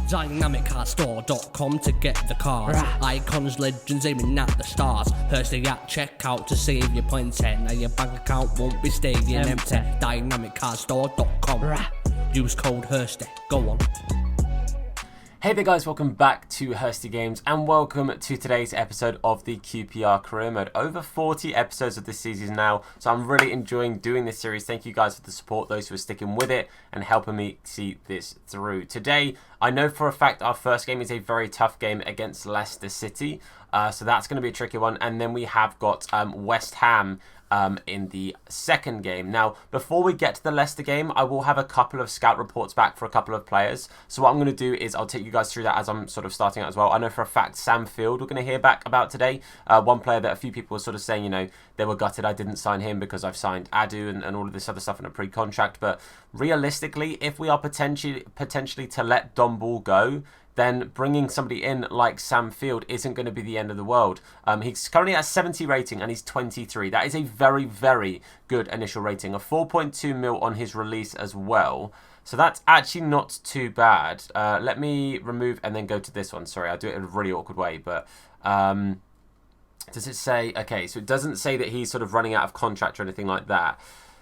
DynamicCarStore.com to get the cars. Icons, legends aiming at the stars. Hursty at checkout to save your points. Now your bank account won't be staying empty. DynamicCarStore.com. Use code Hursty. Go on. Hey there guys, welcome back to Hursty Games and welcome to today's episode of the QPR Career Mode. Over 40 episodes of this season now, so I'm really enjoying doing this series. Thank you guys for the support, those who are sticking with it and helping me see this through. Today, I know for a fact our first game is a very tough game against Leicester City, so that's going to be a tricky one. And then we have got West Ham in the second game. Now, before we get to the Leicester game, I will have a couple of scout reports back for a couple of players. So what I'm going to do is I'll take you guys through that as I'm sort of starting out as well. I know for a fact Sam Field we're going to hear back about today. One player that a few people were sort of saying, you know, they were gutted I didn't sign him because I've signed Adu and all of this other stuff in a pre-contract. But realistically, if we are potentially to let Don Ball go, then bringing somebody in like Sam Field isn't going to be the end of the world. He's currently at 70 rating and he's 23. That is a very, very good initial rating. A 4.2 mil on his release as well. So that's actually not too bad. Let me remove and then go to this one. Sorry, I'll do it in a really awkward way. But does it say... Okay, so it doesn't say that he's sort of running out of contract or anything like that.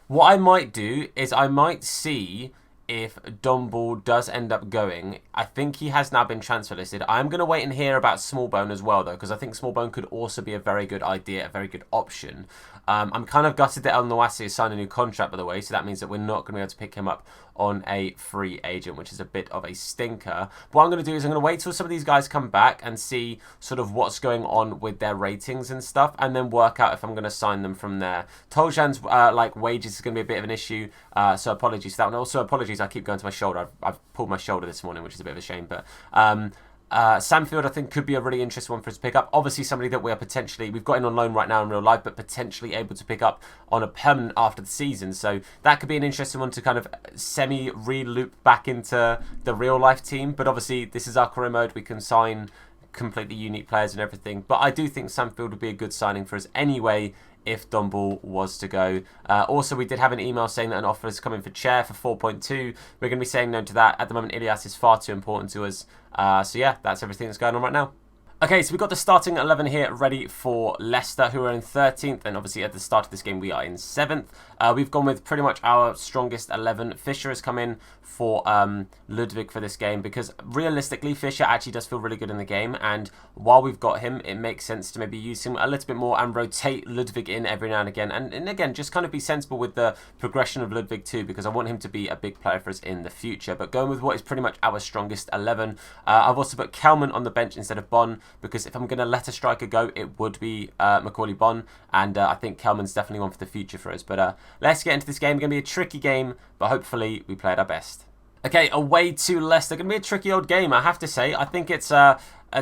What I might do is I might see... if Don Ball does end up going. I think he has now been transfer listed. I'm going to wait and hear about Smallbone as well, though, because I think Smallbone could also be a very good idea, a very good option. I'm kind of gutted that El Nawasi has signed a new contract, by the way, so that means that we're not going to be able to pick him up on a free agent, which is a bit of a stinker. What I'm going to do is I'm going to wait till some of these guys come back and see sort of what's going on with their ratings and stuff, and then work out if I'm going to sign them from there. Toljan's like wages is going to be a bit of an issue, so apologies for that one. Also, apologies, I keep going to my shoulder. I've pulled my shoulder this morning, which is a bit of a shame, but... Sam Field, I think, could be a really interesting one for us to pick up. Obviously, somebody that we've got in on loan right now in real life, but potentially able to pick up on a permanent after the season. So that could be an interesting one to kind of semi-re-loop back into the real life team. But obviously, this is our career mode. We can sign completely unique players and everything. But I do think Sam Field would be a good signing for us anyway, if Don Ball was to go. Also, we did have an email saying that an offer is coming for Chair for 4.2. We're going to be saying no to that. At the moment, Ilias is far too important to us. So yeah, that's everything that's going on right now. Okay, so we've got the starting 11 here ready for Leicester, who are in 13th. And obviously, at the start of this game, we are in 7th. We've gone with pretty much our strongest 11. Fisher has come in for Ludwig for this game because realistically, Fisher actually does feel really good in the game. And while we've got him, it makes sense to maybe use him a little bit more and rotate Ludwig in every now and again. And again, just kind of be sensible with the progression of Ludwig too, because I want him to be a big player for us in the future. But going with what is pretty much our strongest 11. I've also put Kelman on the bench instead of Bon, because if I'm going to let a striker go, it would be Macaulay Bon, and I think Kelman's definitely one for the future for us. But let's get into this game. It's going to be a tricky game, but hopefully we play at our best. Okay, away to Leicester. Going to be a tricky old game, I have to say. I think it's a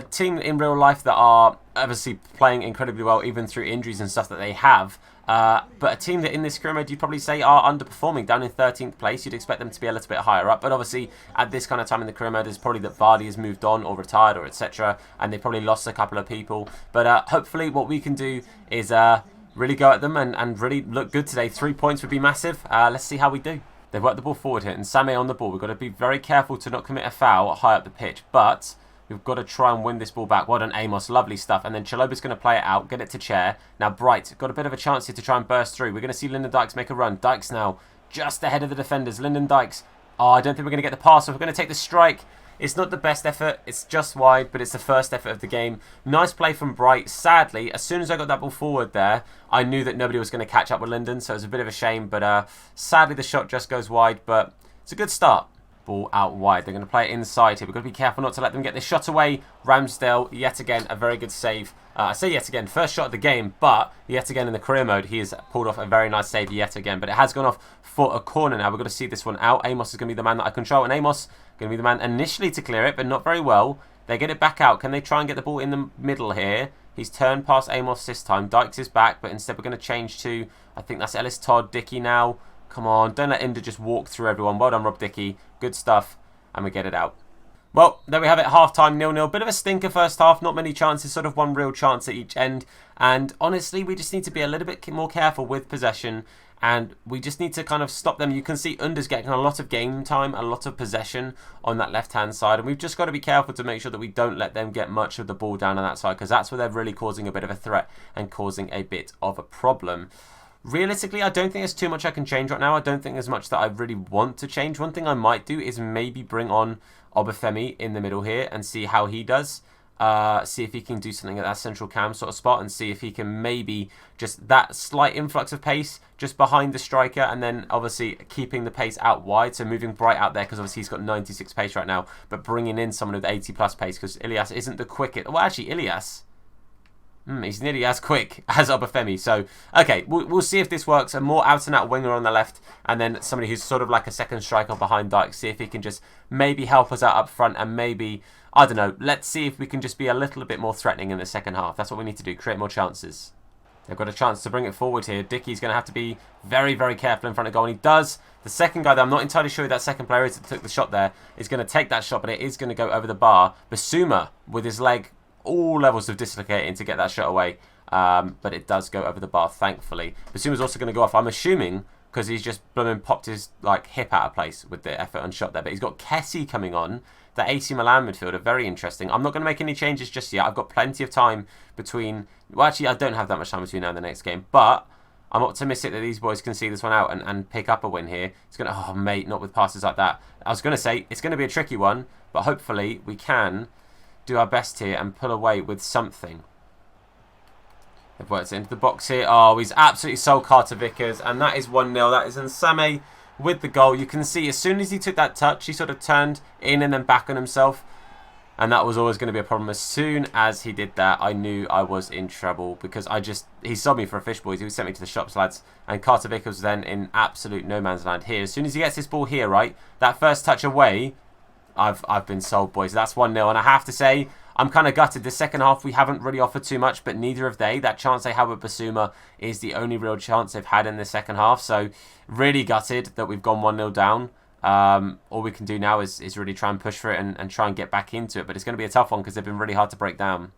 team in real life that are obviously playing incredibly well, even through injuries and stuff that they have. But a team that in this career mode you'd probably say are underperforming, down in 13th place. You'd expect them to be a little bit higher up, but obviously at this kind of time in the career mode, it's probably that Vardy has moved on or retired or etc. and they probably lost a couple of people. But hopefully what we can do is really go at them and really look good today. 3 points would be massive. Let's see how we do. They've worked the ball forward here, and Samé on the ball. We've got to be very careful to not commit a foul high up the pitch, but we've got to try and win this ball back. Well done, Amos. Lovely stuff. And then Chaloba's going to play it out, get it to Chair. Now, Bright got a bit of a chance here to try and burst through. We're going to see Lyndon Dykes make a run. Dykes now just ahead of the defenders. Lyndon Dykes. Oh, I don't think we're going to get the pass. So we're going to take the strike. It's not the best effort. It's just wide, but it's the first effort of the game. Nice play from Bright. Sadly, as soon as I got that ball forward there, I knew that nobody was going to catch up with Lyndon, so it was a bit of a shame. But sadly, the shot just goes wide, but it's a good start. Ball out wide. They're going to play it inside here. We've got to be careful not to let them get this shot away. Ramsdale, yet again, a very good save. I say yet again, first shot of the game, but yet again in the career mode, he has pulled off a very nice save yet again. But it has gone off for a corner now. We've got to see this one out. Amos is going to be the man that I control, and Amos going to be the man initially to clear it, but not very well. They get it back out. Can they try and get the ball in the middle here? He's turned past Amos this time. Dykes is back, but instead we're going to change to, I think that's Ellis Todd. Dickey now. Come on, don't let Inda just walk through everyone. Well done, Rob Dickey. Good stuff. And we get it out. Well, there we have it, half-time, 0-0. Bit of a stinker first half, not many chances, sort of one real chance at each end. And honestly, we just need to be a little bit more careful with possession And we just need to kind of stop them. You can see Under's getting a lot of game time, a lot of possession on that left-hand side. And we've just got to be careful to make sure that we don't let them get much of the ball down on that side, because that's where they're really causing a bit of a threat and causing a bit of a problem. Realistically, I don't think there's too much I can change right now. I don't think there's much that I really want to change. One thing I might do is maybe bring on Obafemi in the middle here and see how he does. See if he can do something at that central cam sort of spot, and see if he can maybe just that slight influx of pace just behind the striker, and then obviously keeping the pace out wide, so moving Bright out there because obviously he's got 96 pace right now, but bringing in someone with 80 plus pace because Ilias isn't the quickest. Well, actually Ilias, he's nearly as quick as Obafemi. So, okay, we'll see if this works. A more out-and-out winger on the left, and then somebody who's sort of like a second striker behind Dykes. See if he can just maybe help us out up front, and maybe, I don't know, let's see if we can just be a little bit more threatening in the second half. That's what we need to do, create more chances. They've got a chance to bring it forward here. Dickie's going to have to be very, very careful in front of goal, and he does. The second guy that I'm not entirely sure who that second player is that took the shot there is going to take that shot, but it is going to go over the bar. Basuma, with his leg all levels of dislocating to get that shot away, but it does go over the bar, thankfully. Basuma's also going to go off, I'm assuming, because he's just blooming popped his hip out of place with the effort on shot there. But he's got Kessie coming on, the AC Milan midfielder, very interesting. I'm not going to make any changes just yet. I've got plenty of time between... Well, actually, I don't have that much time between now and the next game, but I'm optimistic that these boys can see this one out and pick up a win here. It's going to... Oh, mate, not with passes like that. I was going to say, it's going to be a tricky one, but hopefully we can do our best here and pull away with something. They've worked it into the box here. Oh, he's absolutely sold Carter Vickers, and that is 1-0. That is Nsame with the goal. You can see as soon as he took that touch, he sort of turned in and then back on himself, and that was always going to be a problem. As soon as he did that, I knew I was in trouble, because he sold me for a fish, boys. He sent me to the shops, lads. And Carter Vickers then in absolute no man's land here. As soon as he gets this ball here, right, that first touch away, I've been sold, boys. That's 1-0, and I have to say, I'm kind of gutted. The second half, we haven't really offered too much, but neither have they. That chance they had with Basuma is the only real chance they've had in the second half. So, really gutted that we've gone 1-0 down. All we can do now is really try and push for it and try and get back into it. But it's going to be a tough one because they've been really hard to break down.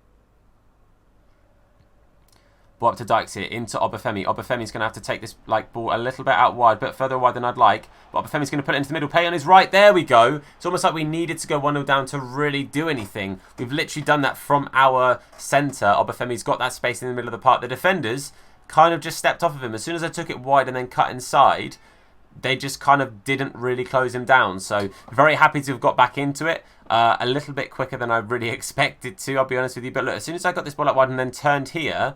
Ball up to Dykes here, into Obafemi. Obafemi's going to have to take this ball a little bit out wide, but further wide than I'd like. But Obafemi's going to put it into the middle, play on his right. There we go. It's almost like we needed to go 1-0 down to really do anything. We've literally done that from our centre. Obafemi's got that space in the middle of the park. The defenders kind of just stepped off of him. As soon as I took it wide and then cut inside, they just kind of didn't really close him down. So very happy to have got back into it. A little bit quicker than I really expected to, I'll be honest with you. But look, as soon as I got this ball out wide and then turned here,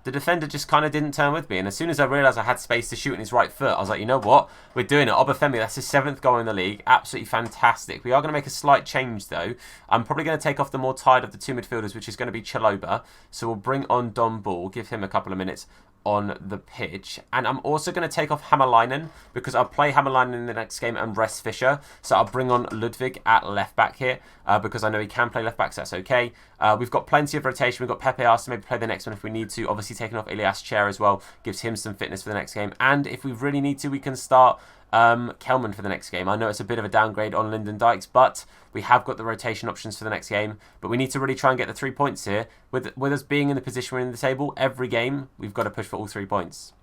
the defender just kind of didn't turn with me. And as soon as I realised I had space to shoot in his right foot, I was like, you know what? We're doing it. Obafemi, that's his 7th goal in the league. Absolutely fantastic. We are going to make a slight change, though. I'm probably going to take off the more tired of the two midfielders, which is going to be Chaloba. So we'll bring on Don Ball, give him a couple of minutes on the pitch. And I'm also going to take off Hammerleinen, because I'll play Hammerleinen in the next game and rest Fischer. So I'll bring on Ludwig at left back here, because I know he can play left back, so that's okay. We've got plenty of rotation. We've got Pepe asked to maybe play the next one if we need to. Obviously taking off Ilias Chair as well gives him some fitness for the next game. And if we really need to, we can start Kelman for the next game. I know it's a bit of a downgrade on Lyndon Dykes, but we have got the rotation options for the next game. But we need to really try and get the 3 points here. With us being in the position we're in the table, every game we've got to push for all 3 points.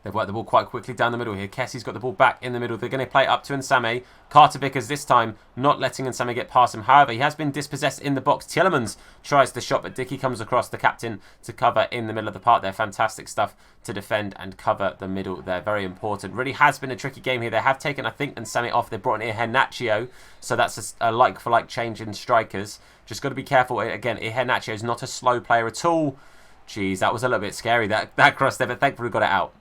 They've worked the ball quite quickly down the middle here. Kessie's got the ball back in the middle. They're going to play it up to Nsame. Carter Vickers this time not letting Nsame get past him. However, he has been dispossessed in the box. Tielemans tries the shot, but Dickey comes across, the captain, to cover in the middle of the park there. Fantastic stuff to defend and cover the middle there. Very important. Really has been a tricky game here. They have taken, I think, Nsame off. They brought in Iheanacho, so that's a like-for-like change in strikers. Just got to be careful. Again, Iheanacho is not a slow player at all. Jeez, that was a little bit scary, that cross there, but thankfully we got it out.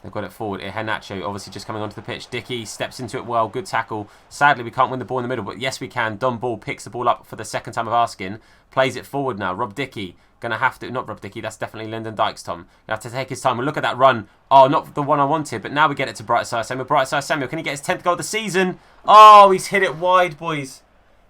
They've got it forward. Iheanacho obviously just coming onto the pitch. Dickey steps into it well. Good tackle. Sadly, we can't win the ball in the middle, but yes, we can. Don Ball picks the ball up for the second time of asking. Plays it forward now. Rob Dickey going to have to... Not Rob Dickey. That's definitely Lyndon Dykes, Tom. You have to take his time. We'll look at that run. Oh, not the one I wanted, but now we get it to Brightside Samuel. Brightside Samuel, can he get his 10th goal of the season? Oh, he's hit it wide, boys.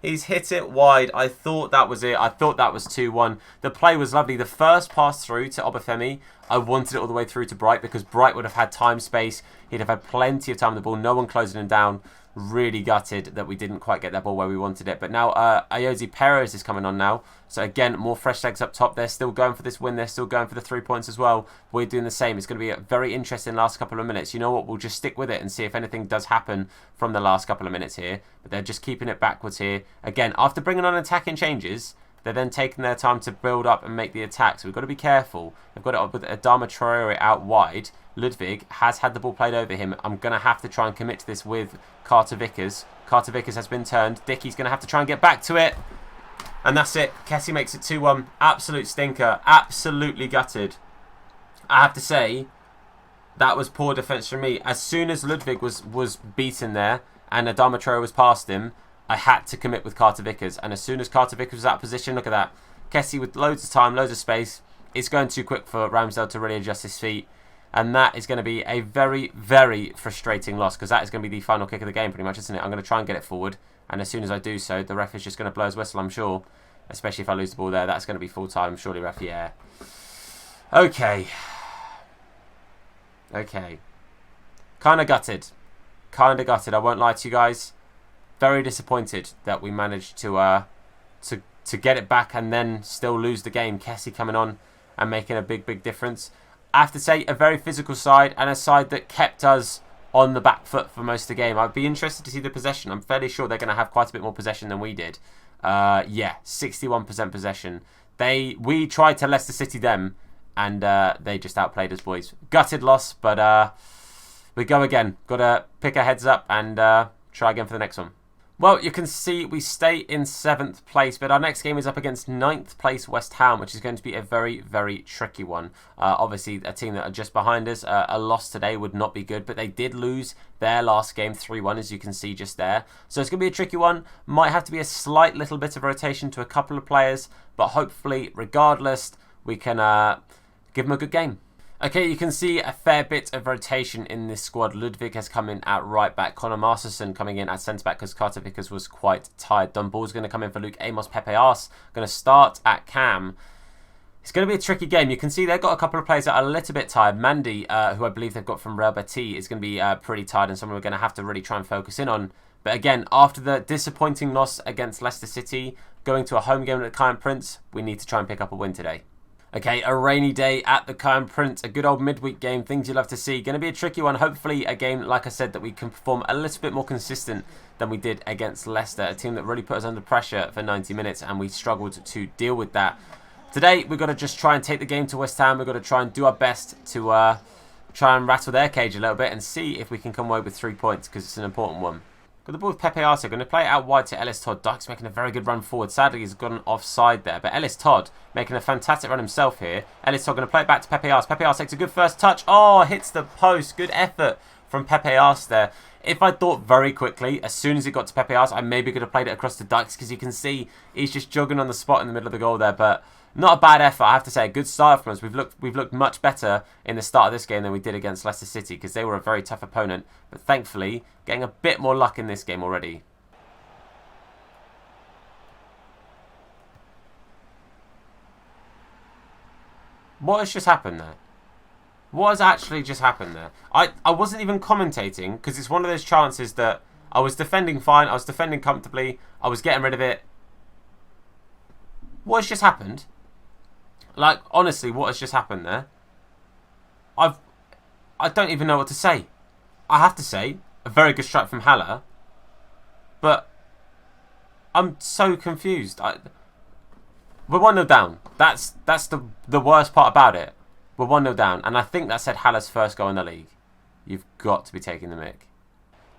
He's hit it wide. I thought that was it. I thought that was 2-1. The play was lovely. The first pass through to Obafemi, I wanted it all the way through to Bright, because Bright would have had time, space. He'd have had plenty of time on the ball. No one closing him down. Really gutted that we didn't quite get that ball where we wanted it. But now Ayoze Perez is coming on now. So again, more fresh legs up top. They're still going for this win. They're still going for the 3 points as well. We're doing the same. It's going to be a very interesting last couple of minutes. You know what? We'll just stick with it and see if anything does happen from the last couple of minutes here. But they're just keeping it backwards here. Again, after bringing on attacking changes, they're then taking their time to build up and make the attack. So we've got to be careful. They've got it up with Adama Traore out wide. Ludwig has had the ball played over him. I'm going to have to try and commit to this with Carter Vickers. Carter Vickers has been turned. Dickie's going to have to try and get back to it. And that's it. Kessie makes it 2-1. Absolute stinker. Absolutely gutted. I have to say, that was poor defence from me. As soon as Ludwig was beaten there and Adama Traore was past him, I had to commit with Carter Vickers. And as soon as Carter Vickers was out of position, look at that. Kessie with loads of time, loads of space. It's going too quick for Ramsdale to really adjust his feet. And that is going to be a very, very frustrating loss, because that is going to be the final kick of the game pretty much, isn't it? I'm going to try and get it forward. And as soon as I do so, the ref is just going to blow his whistle, I'm sure. Especially if I lose the ball there. That's going to be full time, surely, ref. Yeah. Okay. Okay. Kind of gutted. Kind of gutted. I won't lie to you guys. Very disappointed that we managed to get it back and then still lose the game. Kessie coming on and making a big, big difference. I have to say, a very physical side and a side that kept us on the back foot for most of the game. I'd be interested to see the possession. I'm fairly sure they're going to have quite a bit more possession than we did. Yeah, 61% possession. We tried to Leicester City them, and they just outplayed us, boys. Gutted loss, but we go again. Got to pick our heads up and try again for the next one. Well, you can see we stay in 7th place, but our next game is up against 9th place West Ham, which is going to be a very, very tricky one. Obviously, a team that are just behind us. A loss today would not be good, but they did lose their last game 3-1, as you can see just there. So it's going to be a tricky one. Might have to be a slight little bit of rotation to a couple of players, but hopefully, regardless, we can give them a good game. Okay, you can see a fair bit of rotation in this squad. Ludwig has come in at right back. Conor Masterson coming in at centre back because Carter Vickers was quite tired. Dunball's going to come in for Luke Amos. Pepe Ars going to start at cam. It's going to be a tricky game. You can see they've got a couple of players that are a little bit tired. Mandy, who I believe they've got from Real Betis, is going to be pretty tired and someone we're going to have to really try and focus in on. But again, after the disappointing loss against Leicester City, going to a home game at the Kiyan Prince, we need to try and pick up a win today. Okay, a rainy day at the Kiyan Prince, a good old midweek game, things you love to see. Going to be a tricky one, hopefully a game, like I said, that we can perform a little bit more consistent than we did against Leicester, a team that really put us under pressure for 90 minutes and we struggled to deal with that. Today, we've got to just try and take the game to West Ham. We've got to try and do our best to try and rattle their cage a little bit and see if we can come away with 3 points, because it's an important one. Got the ball with Pepe Ars. Going to play it out wide to Ellis Todd. Dykes making a very good run forward. Sadly, he's gone offside there. But Ellis Todd making a fantastic run himself here. Ellis Todd going to play it back to Pepe Ars. Pepe Ars takes a good first touch. Oh, hits the post. Good effort from Pepe Ars there. If I thought very quickly, as soon as it got to Pepe Ars, I maybe could have played it across to Dykes, because you can see he's just jogging on the spot in the middle of the goal there. But not a bad effort, I have to say. A good start from us. We've looked much better in the start of this game than we did against Leicester City, because they were a very tough opponent. But thankfully, getting a bit more luck in this game already. What has just happened there? What has actually just happened there? I wasn't even commentating, because it's one of those chances that I was defending fine, I was defending comfortably, I was getting rid of it. What has just happened? Like, honestly, what has just happened there? I don't even know what to say. I have to say, a very good strike from Haller, but I'm so confused. We're 1-0 down. That's the worst part about it. We're 1-0 down, and I think that said Haller's first goal in the league. You've got to be taking the mick.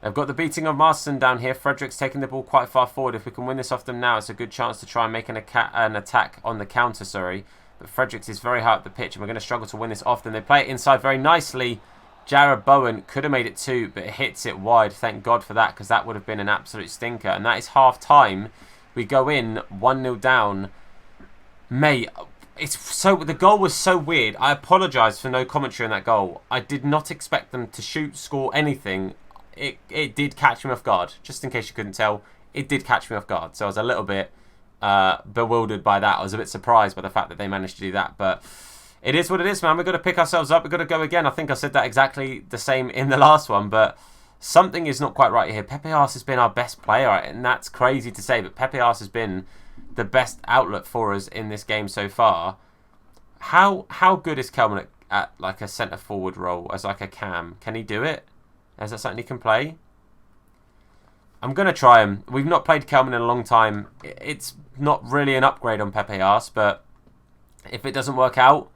They've got the beating of Marston down here. Frederick's taking the ball quite far forward. If we can win this off them now, it's a good chance to try and make an attack on the counter, sorry. But Fredericks is very high up the pitch, and we're going to struggle to win this off them. They play it inside very nicely. Jared Bowen could have made it 2, but it hits it wide. Thank God for that, because that would have been an absolute stinker. And that is half-time. We go in 1-0 down. Mate, the goal was so weird. I apologise for no commentary on that goal. I did not expect them to shoot, score, anything. It did catch me off guard. Just in case you couldn't tell, it did catch me off guard. So I was a little bit bewildered by that. I was a bit surprised by the fact that they managed to do that. But it is what it is, man. We've got to pick ourselves up. We've got to go again. I think I said that exactly the same in the last one. But something is not quite right here. Pepe Arce has been our best player, and that's crazy to say, but Pepe Arce has been the best outlet for us in this game so far. How good is Kelman at like a centre forward role as like a cam? Can he do it? Is that something he can play? I'm going to try him. We've not played Kelman in a long time. It's not really an upgrade on Pepe Arce, but if it doesn't work out,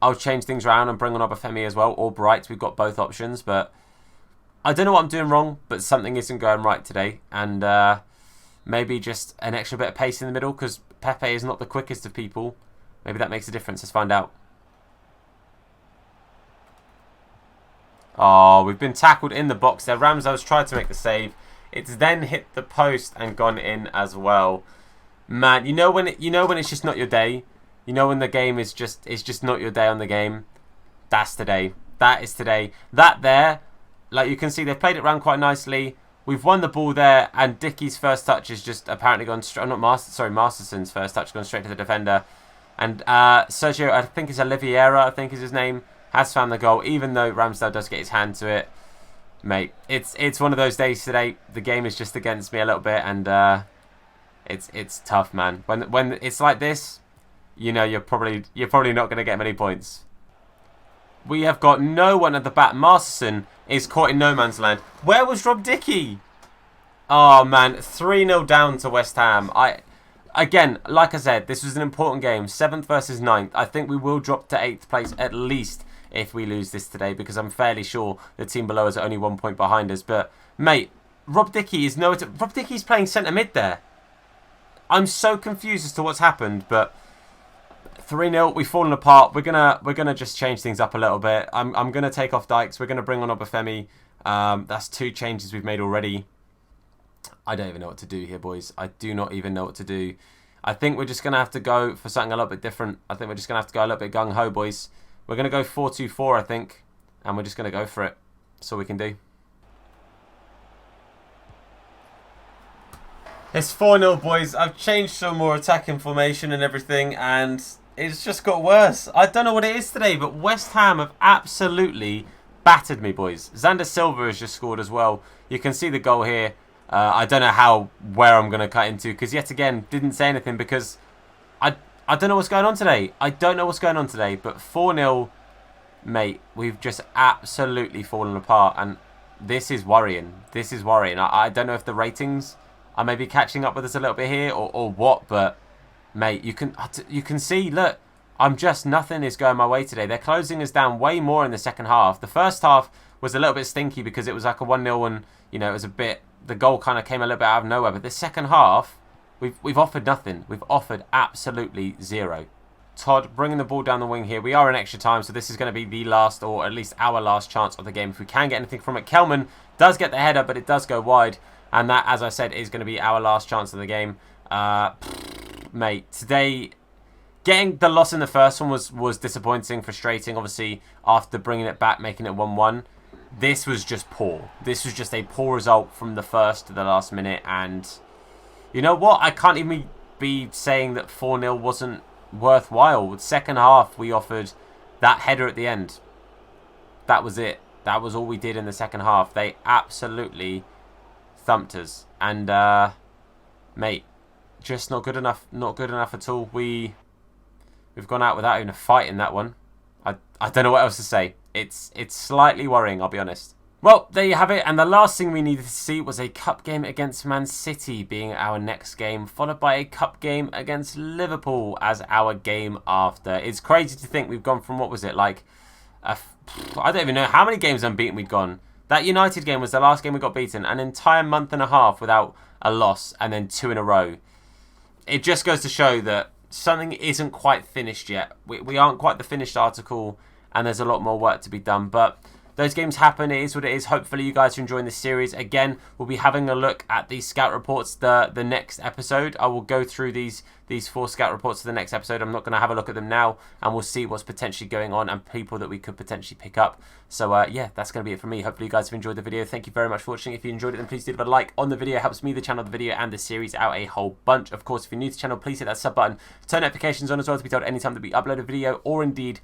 I'll change things around and bring on Obafemi as well, or Bright. We've got both options, but I don't know what I'm doing wrong, but something isn't going right today. And maybe just an extra bit of pace in the middle, because Pepe is not the quickest of people. Maybe that makes a difference. Let's find out. Oh, we've been tackled in the box there. Ramsdale's tried to make the save. It's then hit the post and gone in as well. Man, you know when it's just not your day. You know when the game is just not your day on the game. That's today. That is today. That there, like you can see, they've played it around quite nicely. We've won the ball there, and Dickie's first touch has just apparently gone straight. Masterson's first touch gone straight to the defender. And Sergio, I think it's Oliveira, I think is his name, has found the goal, even though Ramsdale does get his hand to it. Mate, it's one of those days today. The game is just against me a little bit, and it's tough, man. When it's like this, you know you're probably not going to get many points. We have got no one at the back. Masterson is caught in no man's land. Where was Rob Dickie? Oh man, 3-0 down to West Ham. Again, like I said, this was an important game. 7th versus 9th. I think we will drop to 8th place at least if we lose this today, because I'm fairly sure the team below us are only 1 point behind us. But, mate, Rob Dickie is nowhere to... Rob Dickie's playing centre mid there. I'm so confused as to what's happened, but 3-0, we've fallen apart. We're gonna just change things up a little bit. I'm gonna take off Dykes. We're gonna bring on Obafemi. That's 2 changes we've made already. I don't even know what to do here, boys. I do not even know what to do. I think we're just gonna have to go for something a little bit different. I think we're just gonna have to go a little bit gung-ho, boys. We're going to go 4-2-4, I think. And we're just going to go for it. That's all we can do. It's 4-0, boys. I've changed some more attacking formation and everything. And it's just got worse. I don't know what it is today. But West Ham have absolutely battered me, boys. Xander Silva has just scored as well. You can see the goal here. I don't know where I'm going to cut into. Because yet again, didn't say anything because... I don't know what's going on today. I don't know what's going on today. But 4-0, mate, we've just absolutely fallen apart. And this is worrying. This is worrying. I don't know if the ratings are maybe catching up with us a little bit here or what. But, mate, you can see, look, nothing is going my way today. They're closing us down way more in the second half. The first half was a little bit stinky because it was like a 1-0 and, you know, it was a bit... The goal kind of came a little bit out of nowhere. But the second half... We've offered nothing. We've offered absolutely zero. Todd bringing the ball down the wing here. We are in extra time, so this is going to be the last, or at least our last chance of the game. If we can get anything from it. Kelman does get the header, but it does go wide. And that, as I said, is going to be our last chance of the game. Mate, today, getting the loss in the first one was disappointing, frustrating. Obviously, after bringing it back, making it 1-1. This was just poor. This was just a poor result from the first to the last minute, and... You know what? I can't even be saying that 4-0 wasn't worthwhile. The second half, we offered that header at the end. That was it. That was all we did in the second half. They absolutely thumped us. And, mate, just not good enough. Not good enough at all. We've gone out without even a fight in that one. I don't know what else to say. It's slightly worrying, I'll be honest. Well, there you have it, and the last thing we needed to see was a cup game against Man City being our next game, followed by a cup game against Liverpool as our game after. It's crazy to think we've gone from, what was it, like, I don't even know how many games unbeaten we'd gone. That United game was the last game we got beaten, an entire month and a half without a loss, and then 2 in a row. It just goes to show that something isn't quite finished yet. We aren't quite the finished article, and there's a lot more work to be done, but... Those games happen, it is what it is. Hopefully you guys are enjoying this series. Again, we'll be having a look at the scout reports the next episode. I will go through these 4 scout reports for the next episode. I'm not going to have a look at them now, and we'll see what's potentially going on and people that we could potentially pick up. So yeah, that's going to be it from me. Hopefully you guys have enjoyed the video. Thank you very much for watching. If you enjoyed it, then please do leave a like on the video. It helps me, the channel, the video, and the series out a whole bunch. Of course, if you're new to the channel, please hit that sub button. Turn notifications on as well to be told anytime that we upload a video, or indeed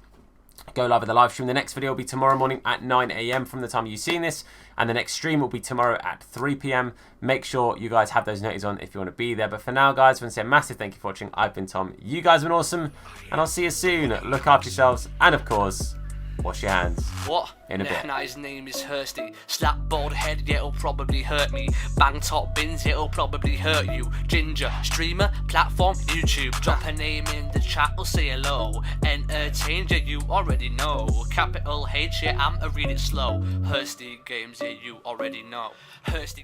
go live with the live stream. The next video will be tomorrow morning at 9 AM from the time you've seen this, and the next stream will be tomorrow at 3 PM. Make sure you guys have those notices on if you want to be there. But for now, guys, I want to say a massive thank you for watching. I've been Tom. You guys have been awesome, and I'll see you soon. Look after yourselves, and of course, wash your hands. What? In a bit. Nah, his name is Hursty. Slap bald head, yeah, it'll probably hurt me. Bang top bins, it'll probably hurt you. Ginger, streamer, platform, YouTube. Drop a name in the chat or say hello. Entertain, yeah, you already know. Capital H, yeah, I'm a read it slow. Hursty Games, yeah, you already know. Hursty